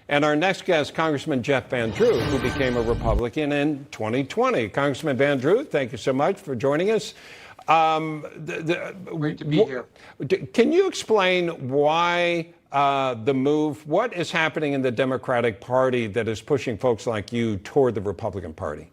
And our next guest, Congressman Jeff Van Drew, who became a Republican in 2020. Congressman Van Drew, thank you so much for joining us. Great to be here. Can you explain why the move, what is happening in the Democratic Party that is pushing folks like you toward the Republican Party?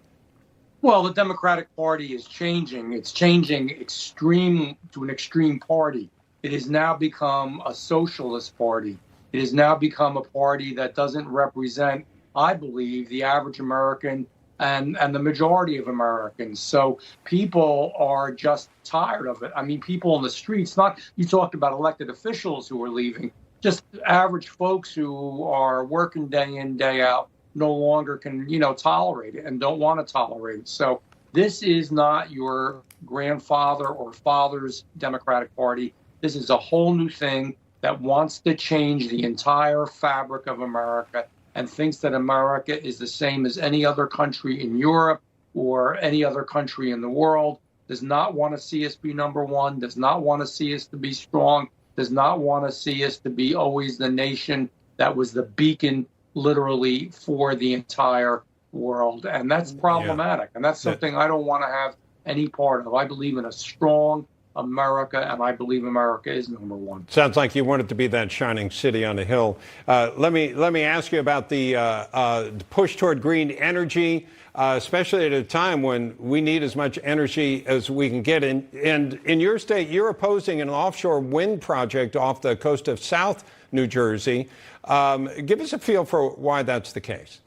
Well, the Democratic Party is changing. It's changing extreme to an extreme party. It has now become a socialist party. It has now become a party that doesn't represent, I believe, the average American and the majority of Americans. So people are just tired of it. I mean, people in the streets, not, you talked about elected officials who are leaving, just average folks who are working day in, day out, no longer can, tolerate it and don't want to tolerate it. So this is not your grandfather or father's Democratic Party. This is a whole new thing that wants to change the entire fabric of America and thinks that America is the same as any other country in Europe or any other country in the world, does not want to see us be number one, does not want to see us to be strong, does not want to see us to be always the nation that was the beacon, literally, for the entire world. And that's problematic. And that's something I don't want to have any part of. I believe in a strong America, and I believe America is number one. Sounds like you want it to be that shining city on a hill. Let me ask you about the push toward green energy, especially at a time when we need as much energy as we can get. And in your state, you're opposing an offshore wind project off the coast of South New Jersey. Give us a feel for why that's the case.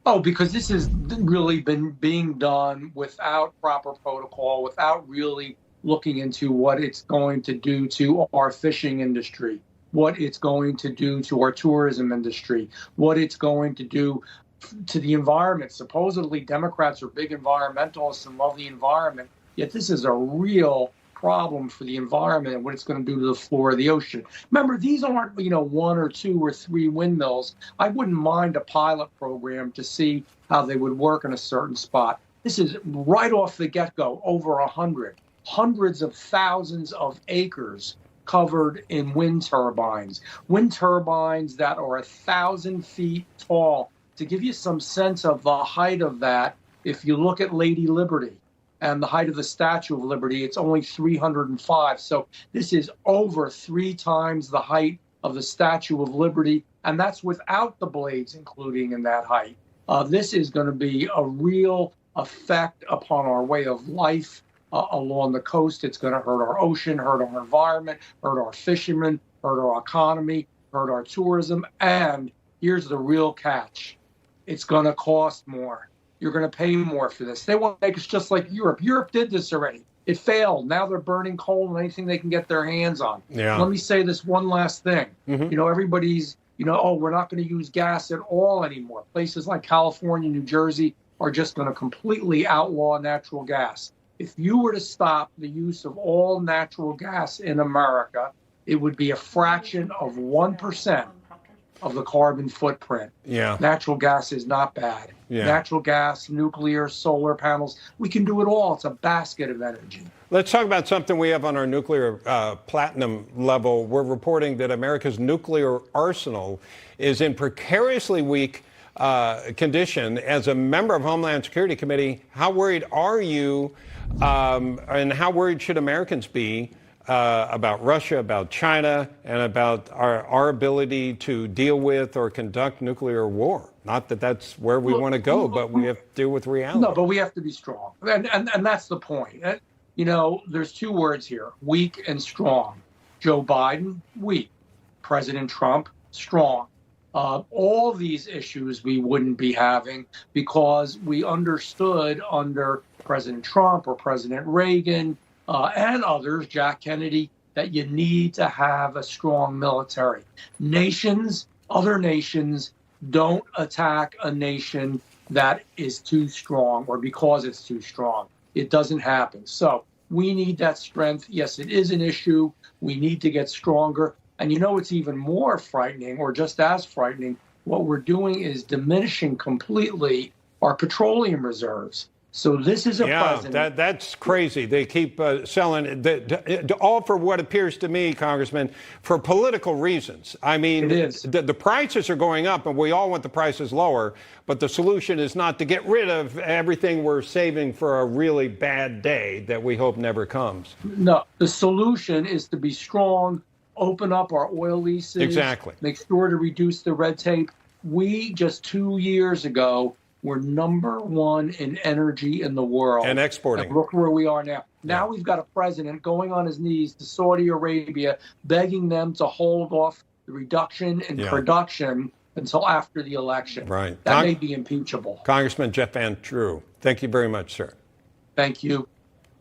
Oh, because this has really been being done without proper protocol, without really looking into what it's going to do to our fishing industry, what it's going to do to our tourism industry, what it's going to do to the environment. Supposedly, Democrats are big environmentalists and love the environment, yet this is a real problem for the environment and what it's going to do to the floor of the ocean. Remember, these aren't, one or two or three windmills. I wouldn't mind a pilot program to see how they would work in a certain spot. This is right off the get-go, over 100. Hundreds of thousands of acres covered in wind turbines that are 1,000 feet tall. To give you some sense of the height of that, if you look at Lady Liberty and the height of the Statue of Liberty, it's only 305. So this is over 3 times the height of the Statue of Liberty, and that's without the blades including in that height. This is going to be a real effect upon our way of life. Along the coast. It's going to hurt our ocean, hurt our environment, hurt our fishermen, hurt our economy, hurt our tourism. And here's the real catch. It's going to cost more. You're going to pay more for this. They want to make us just like Europe. Europe did this already. It failed. Now they're burning coal and anything they can get their hands on. Yeah. Let me say this one last thing. Mm-hmm. Everybody's, we're not going to use gas at all anymore. Places like California, New Jersey are just going to completely outlaw natural gas. If you were to stop the use of all natural gas in America, it would be a fraction of 1% of the carbon footprint. Yeah. Natural gas is not bad. Yeah. Natural gas, nuclear, solar panels, we can do it all. It's a basket of energy. Let's talk about something we have on our nuclear platinum level. We're reporting that America's nuclear arsenal is in precariously weak condition. As a member of Homeland Security Committee, how worried are you and how worried should Americans be about Russia, about China, and about our ability to deal with or conduct nuclear war? Not that that's where we want to go, but we have to deal with reality. No, but we have to be strong. And that's the point. There's 2 words here, weak and strong. Joe Biden, weak. President Trump, strong. All these issues we wouldn't be having because we understood under President Trump or President Reagan and others, Jack Kennedy, that you need to have a strong military. Other nations don't attack a nation that is too strong or because it's too strong. It doesn't happen. So we need that strength. Yes, it is an issue. We need to get stronger. And it's even more frightening, or just as frightening, what we're doing is diminishing completely our petroleum reserves. So this is a president. That's crazy. They keep selling all for what appears to me, Congressman, for political reasons. I mean, It is. The prices are going up, and we all want the prices lower, but the solution is not to get rid of everything we're saving for a really bad day that we hope never comes. No, the solution is to be strong, open up our oil leases. Exactly. Make sure to reduce the red tape. We just 2 years ago were #1 in energy in the world. And exporting. And look where we are now. Now we've got a president going on his knees to Saudi Arabia, begging them to hold off the reduction in production until after the election. Right. That may be impeachable. Congressman Jeff Van Drew, thank you very much, sir. Thank you.